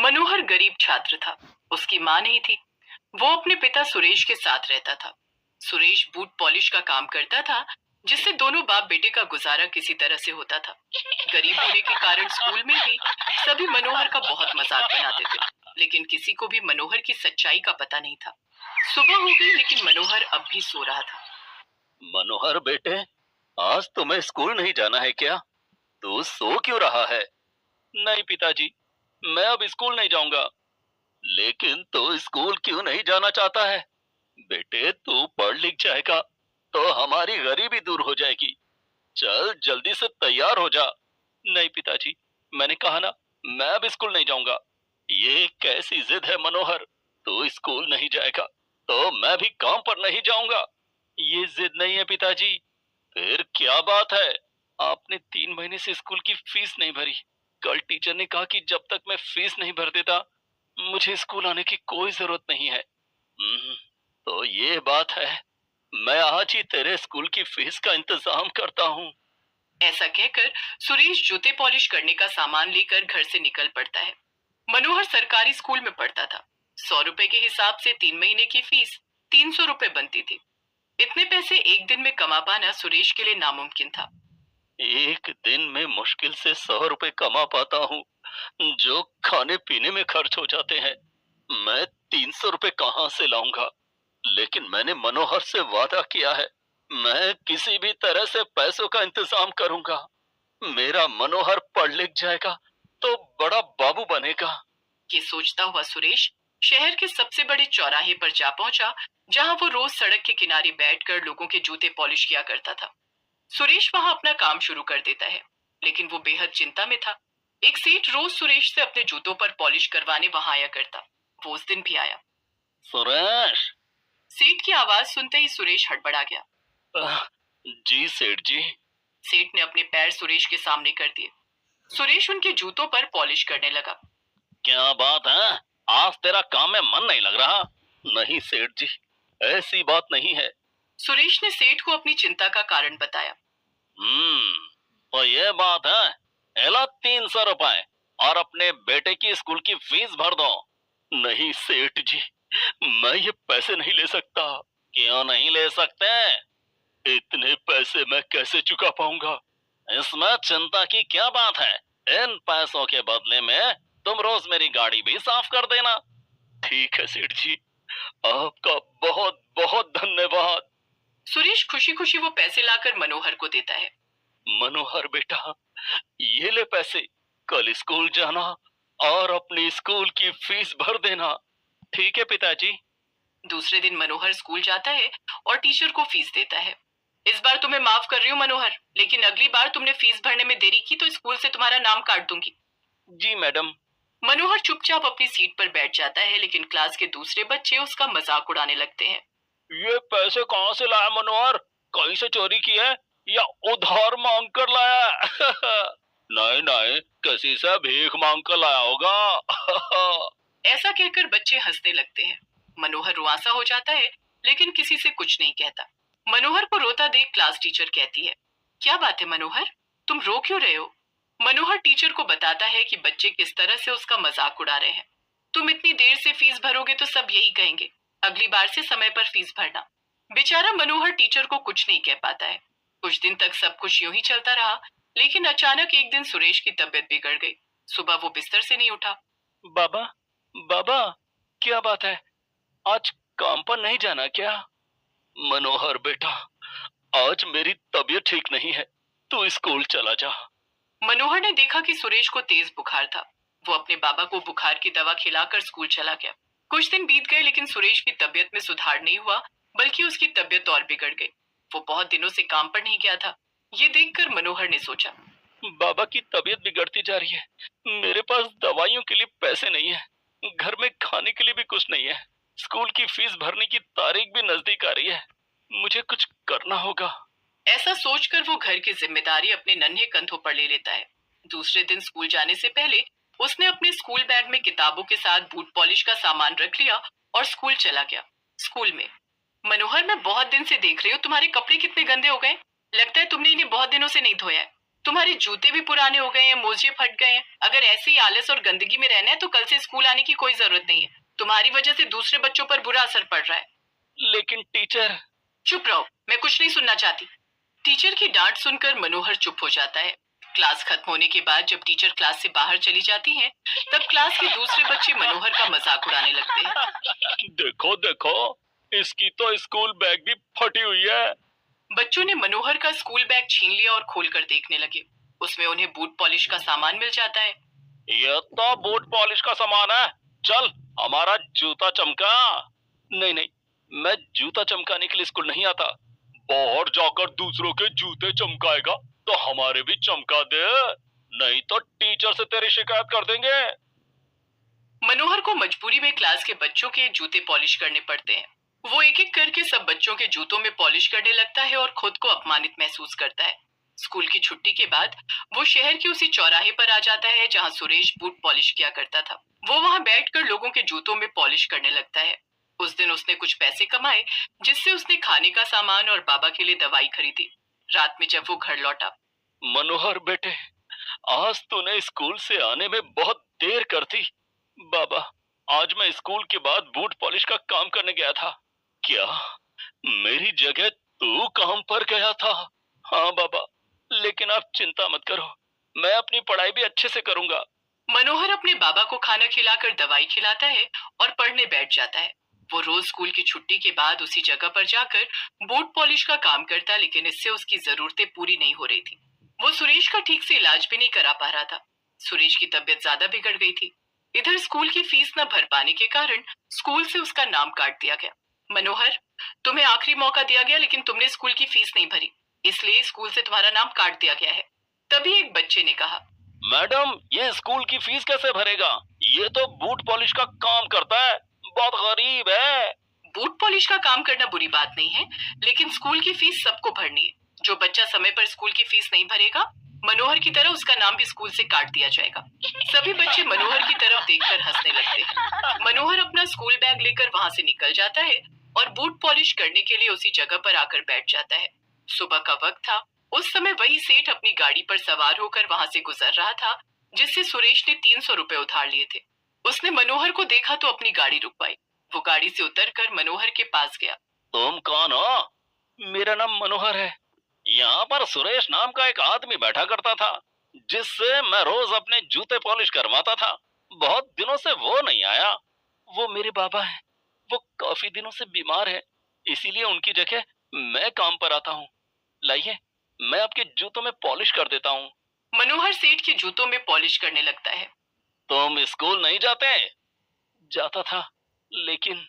मनोहर गरीब छात्र था। उसकी माँ नहीं थी। वो अपने पिता सुरेश के साथ रहता था। सुरेश बूट पॉलिश का काम करता था, जिससे दोनों बाप बेटे का गुजारा किसी तरह से होता था। गरीब होने के कारण स्कूल में भी सभी मनोहर का बहुत मजाक बनाते थे, लेकिन किसी को भी मनोहर की सच्चाई का पता नहीं था। सुबह हो गई, लेकिन मनोहर अब भी सो रहा था। मनोहर बेटे, आज तुम्हें स्कूल नहीं जाना है क्या? तू सो क्यों रहा है? नहीं पिताजी, मैं अब स्कूल नहीं जाऊंगा। लेकिन तू स्कूल क्यों नहीं जाना चाहता है? बेटे, तू पढ़ लिख जाएगा तो हमारी गरीबी दूर हो जाएगी। चल जल्दी से तैयार हो जा। नहीं पिताजी, मैंने कहा ना, मैं अब स्कूल नहीं जाऊंगा। ये कैसी जिद है मनोहर? तू स्कूल नहीं जाएगा तो मैं भी काम पर नहीं जाऊंगा। ये जिद नहीं है पिताजी। फिर क्या बात है? आपने 3 महीने से स्कूल की फीस नहीं भरी। कल टीचर ने कहा कि जब तक मैं फीस नहीं भर देता मुझे स्कूल आने की कोई जरूरत नहीं है। तो ये बात है। मैं आज ही तेरे स्कूल की फीस का इंतजाम करता हूँ। ऐसा कहकर सुरेश जूते पॉलिश करने का सामान लेकर घर से निकल पड़ता है। मनोहर सरकारी स्कूल में पढ़ता था। 100 रुपए के हिसाब से 3 महीने की फीस 300 रुपए बनती थी। इतने पैसे एक दिन में कमा पाना सुरेश के लिए नामुमकिन था। एक दिन में मुश्किल से 100 रुपए कमा पाता हूँ, जो खाने पीने में खर्च हो जाते हैं। मैं 300 रुपए कहाँ से लाऊंगा? लेकिन मैंने मनोहर से वादा किया है, मैं किसी भी तरह से पैसों का इंतजाम करूंगा। मेरा मनोहर पढ़ लिख जाएगा तो बड़ा बाबू बनेगा। ये सोचता हुआ सुरेश शहर के सबसे बड़े चौराहे पर जा पहुंचा, जहां वो रोज सड़क के किनारे बैठकर लोगों के जूते पॉलिश किया करता था। सुरेश वहां अपना काम शुरू कर देता है, लेकिन वो बेहद चिंता में था। एक सेठ रोज सुरेश से अपने जूतों पर पॉलिश करवाने वहां आया करता। वो उस दिन भी आया। सुरेश! सेठ की आवाज सुनते ही सुरेश हड़बड़ा गया। जी सेठ जी। सेठ ने अपने पैर सुरेश के सामने कर दिए। सुरेश उनके जूतों पर पॉलिश करने लगा। क्या बात है? आज तेरा काम में मन नहीं लग रहा? नहीं सेठ जी, ऐसी बात नहीं है। सुरेश ने सेठ को अपनी चिंता का कारण बताया। तो ये बात है। एला 300 रुपए और अपने बेटे की स्कूल की फीस भर दो। नहीं सेठ जी, मैं ये पैसे नहीं ले सकता। क्यों नहीं ले सकते? इतने पैसे मैं कैसे चुका पाऊंगा? इसमें चिंता की क्या बात है? इन पैसों के बदले में तुम रोज मेरी गाड़ी भी साफ कर देना। ठीक है सेठ जी, आपका बहुत बहुत धन्यवाद। सुरेश खुशी खुशी वो पैसे लाकर मनोहर को देता है। मनोहर बेटा, ये ले पैसे। कल स्कूल जाना और अपनी स्कूल की फीस भर देना। ठीक है पिताजी। दूसरे दिन मनोहर स्कूल जाता है और टीचर को फीस देता है। इस बार तुम्हें माफ कर रही हूँ मनोहर, लेकिन अगली बार तुमने फीस भरने में देरी की तो स्कूल से तुम्हारा नाम काट दूंगी। जी मैडम। मनोहर चुपचाप अपनी सीट पर बैठ जाता है, लेकिन क्लास के दूसरे बच्चे उसका मजाक उड़ाने लगते हैं। ये पैसे कहाँ से लाया मनोहर? कहीं से चोरी की है या उधार मांग कर लाया? नहीं नहीं, किसी से भीख मांग कर लाया होगा। ऐसा कहकर बच्चे हंसने लगते हैं। मनोहर रुआंसा हो जाता है, लेकिन किसी से कुछ नहीं कहता। मनोहर को रोता देख क्लास टीचर कहती है, क्या बात है मनोहर, तुम रो क्यों रहे हो? मनोहर टीचर को बताता है कि बच्चे किस तरह से उसका मजाक उड़ा रहे हैं। तुम इतनी देर से फीस भरोगे तो सब यही कहेंगे, अगली बार से समय पर फीस भरना। बेचारा मनोहर टीचर को कुछ नहीं कह पाता है। कुछ दिन तक सब कुछ यूं ही चलता रहा, लेकिन अचानक एक दिन सुरेश की तबीयत बिगड़ गई। सुबह वो बिस्तर से नहीं उठा। बाबा, बाबा, क्या बात है? आज काम पर नहीं जाना क्या? मनोहर बेटा, आज मेरी तबीयत ठीक नहीं है, तू स्कूल चला जा। मनोहर ने देखा कि सुरेश को तेज बुखार था। वो अपने बाबा को बुखार की दवा खिलाकर स्कूल चला गया। कुछ दिन बीत गए, लेकिन सुरेश की तबीयत में सुधार नहीं हुआ, बल्कि उसकी तबीयत और बिगड़ गई। वो बहुत दिनों से काम पर नहीं गया था। ये देखकर मनोहर ने सोचा, बाबा की तबीयत बिगड़ती जा रही है, मेरे पास दवाइयों के लिए पैसे नहीं है, घर में खाने के लिए भी कुछ नहीं है, स्कूल की फीस भरने की तारीख भी नजदीक आ रही है, मुझे कुछ करना होगा। ऐसा सोचकर वो घर की जिम्मेदारी अपने नन्हे कंधों पर ले लेता है। दूसरे दिन स्कूल जाने से पहले उसने अपने स्कूल बैग में किताबों के साथ बूट पॉलिश का सामान रख लिया और स्कूल चला गया। स्कूल में, मनोहर, मैं बहुत दिन से देख रही हूँ तुम्हारे कपड़े कितने गंदे हो गए। लगता है तुमने इन्हें बहुत दिनों से नहीं धोया है। तुम्हारे जूते भी पुराने हो गए हैं, मोजे फट गए हैं। अगर ऐसे ही आलस और गंदगी में रहना है तो कल से स्कूल आने की कोई जरूरत नहीं है। तुम्हारी वजह से दूसरे बच्चों पर बुरा असर पड़ रहा है। लेकिन टीचर। चुप रहो, मैं कुछ नहीं सुनना चाहती। टीचर की डांट सुनकर मनोहर चुप हो जाता है। क्लास खत्म होने के बाद जब टीचर क्लास से बाहर चली जाती हैं, तब क्लास के दूसरे बच्चे मनोहर का मजाक उड़ाने लगते हैं। देखो देखो, इसकी तो स्कूल बैग भी फटी हुई है। बच्चों ने मनोहर का स्कूल बैग छीन लिया और खोलकर देखने लगे। उसमें उन्हें बूट पॉलिश का सामान मिल जाता है। ये तो बूट पॉलिश का सामान है। चल, हमारा जूता चमका। नहीं नहीं, मैं जूता चमकाने के लिए स्कूल नहीं आता। बाहर जाकर दूसरों के जूते चमकाएगा तो हमारे भी चमका दे, नहीं तो टीचर से तेरी शिकायत कर देंगे। मनोहर को मजबूरी में क्लास के बच्चों के जूते पॉलिश करने पड़ते हैं। वो एक एक करके सब बच्चों के जूतों में पॉलिश करने लगता है और खुद को अपमानित महसूस करता है। स्कूल की छुट्टी के बाद वो शहर के उसी चौराहे पर आ जाता है जहाँ सुरेश बूट पॉलिश किया करता था। वो वहाँ बैठकर लोगों के जूतों में पॉलिश करने लगता है। उस दिन उसने कुछ पैसे कमाए, जिससे उसने खाने का सामान और बाबा के लिए दवाई खरीदी। रात में जब वो घर लौटा, मनोहर बेटे, आज तूने स्कूल से आने में बहुत देर कर दी। बाबा, आज मैं स्कूल के बाद बूट पॉलिश का काम करने गया था। क्या मेरी जगह तू काम पर गया था? हाँ बाबा, लेकिन आप चिंता मत करो, मैं अपनी पढ़ाई भी अच्छे से करूंगा। मनोहर अपने बाबा को खाना खिलाकर दवाई खिलाता है और पढ़ने बैठ जाता है। वो रोज स्कूल की छुट्टी के बाद उसी जगह पर जाकर बूट पॉलिश का काम करता, लेकिन इससे उसकी जरूरतें पूरी नहीं हो रही थी। वो सुरेश का ठीक से इलाज भी नहीं करा पा रहा था। सुरेश की तबीयत ज्यादा बिगड़ गई थी। इधर स्कूल की फीस न भर पाने के कारण स्कूल से उसका नाम काट दिया गया। मनोहर, तुम्हें आखिरी मौका दिया गया, लेकिन तुमने स्कूल की फीस नहीं भरी, इसलिए स्कूल से तुम्हारा नाम काट दिया गया है। तभी एक बच्चे ने कहा, मैडम, ये स्कूल की फीस कैसे भरेगा? ये तो बूट पॉलिश का काम करता है, बहुत गरीब है। बूट पॉलिश का काम करना बुरी बात नहीं है, लेकिन स्कूल की फीस सबको भरनी है। जो बच्चा समय पर स्कूल की फीस नहीं भरेगा, मनोहर की तरह उसका नाम भी स्कूल से काट दिया जाएगा। सभी बच्चे मनोहर की तरफ देखकर हंसने लगते हैं। मनोहर अपना स्कूल बैग लेकर वहां से निकल जाता है और बूट पॉलिश करने के लिए उसी जगह पर आकर बैठ जाता है। सुबह का वक्त था। उस समय वही सेठ अपनी गाड़ी पर सवार होकर वहां से गुजर रहा था, जिससे सुरेश ने 300 रुपए उधार लिए थे। उसने मनोहर को देखा तो अपनी गाड़ी रुकवाई। वो गाड़ी से उतरकर मनोहर के पास गया। तुम कौन हो? मेरा नाम मनोहर है। यहाँ पर सुरेश नाम का एक आदमी बैठा करता था, जिससे मैं रोज अपने जूते पॉलिश करवाता था। बहुत दिनों से वो नहीं आया। वो मेरे बाबा हैं। वो काफी दिनों से बीमार है, इसीलिए उनकी जगह मैं काम पर आता हूँ। लाइए, मैं आपके जूतों में पॉलिश कर देता हूँ। मनोहर सेठ के जूतों में पॉलिश करने लगता है। तुम स्कूल नहीं जाते? जाता था, लेकिन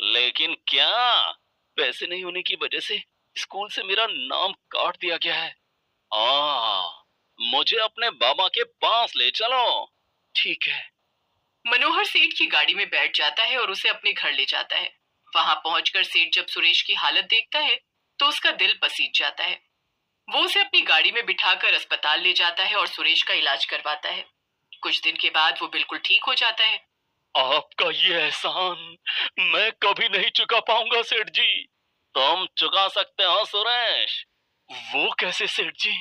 लेकिन क्या? पैसे नहीं होने की वजह से स्कूल से मेरा नाम काट दिया गया है। मुझे अपने बाबा के पास ले चलो। ठीक है। मनोहर सेठ की गाड़ी में बैठ जाता है और उसे अपने घर ले जाता है। वहां पहुंचकर सेठ जब सुरेश की हालत देखता है तो उसका दिल पसीज जाता है। वो उसे अपनी गाड़ी में बिठाकर अस्पताल ले जाता है और सुरेश का इलाज करवाता है। कुछ दिन के बाद वो बिल्कुल ठीक हो जाता है। आपका ये एहसान मैं कभी नहीं चुका पाऊंगा सेठ जी। तुम चुका सकते हो सुरेश। वो कैसे सेठ जी?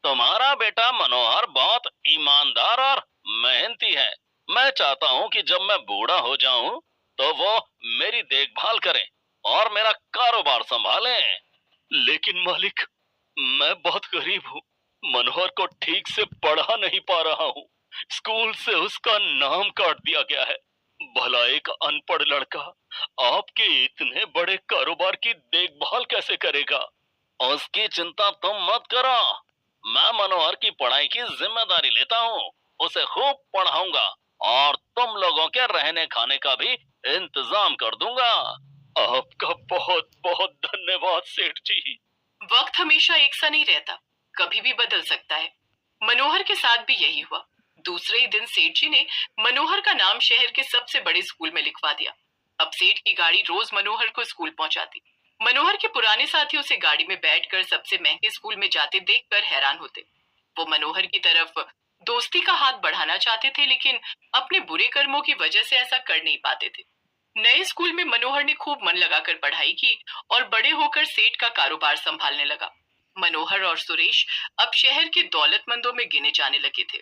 तुम्हारा बेटा मनोहर बहुत ईमानदार और मेहनती है। मैं चाहता हूँ कि जब मैं बूढ़ा हो जाऊं तो वो मेरी देखभाल करे और मेरा कारोबार संभाले। लेकिन मालिक, मैं बहुत गरीब हूँ। मनोहर को ठीक से पढ़ा नहीं पा रहा हूँ। स्कूल से उसका नाम काट दिया गया है। भला एक अनपढ़ लड़का आपके इतने बड़े कारोबार की देखभाल कैसे करेगा? उसकी चिंता तुम मत करो। मैं मनोहर की पढ़ाई की जिम्मेदारी लेता हूँ। उसे खूब पढ़ाऊंगा और तुम लोगों के रहने खाने का भी इंतजाम कर दूंगा। आपका बहुत बहुत धन्यवाद सेठ जी। वक्त हमेशा एक सा नहीं रहता, कभी भी बदल सकता है। मनोहर के साथ भी यही हुआ। दूसरे ही दिन सेठ जी ने मनोहर का नाम शहर के सबसे बड़े स्कूल में लिखवा दिया। अब सेठ की गाड़ी रोज मनोहर को स्कूल पहुंचाती। मनोहर के पुराने साथी उसे गाड़ी में बैठकर सबसे महंगे स्कूल में जाते देखकर हैरान होते। वो मनोहर की तरफ दोस्ती का हाथ बढ़ाना चाहते थे, लेकिन अपने बुरे कर्मों की वजह से ऐसा कर नहीं पाते थे। नए स्कूल में मनोहर ने खूब मन लगाकर पढ़ाई की और बड़े होकर सेठ का कारोबार संभालने लगा। मनोहर और सुरेश अब शहर के दौलतमंदों में गिने जाने लगे थे।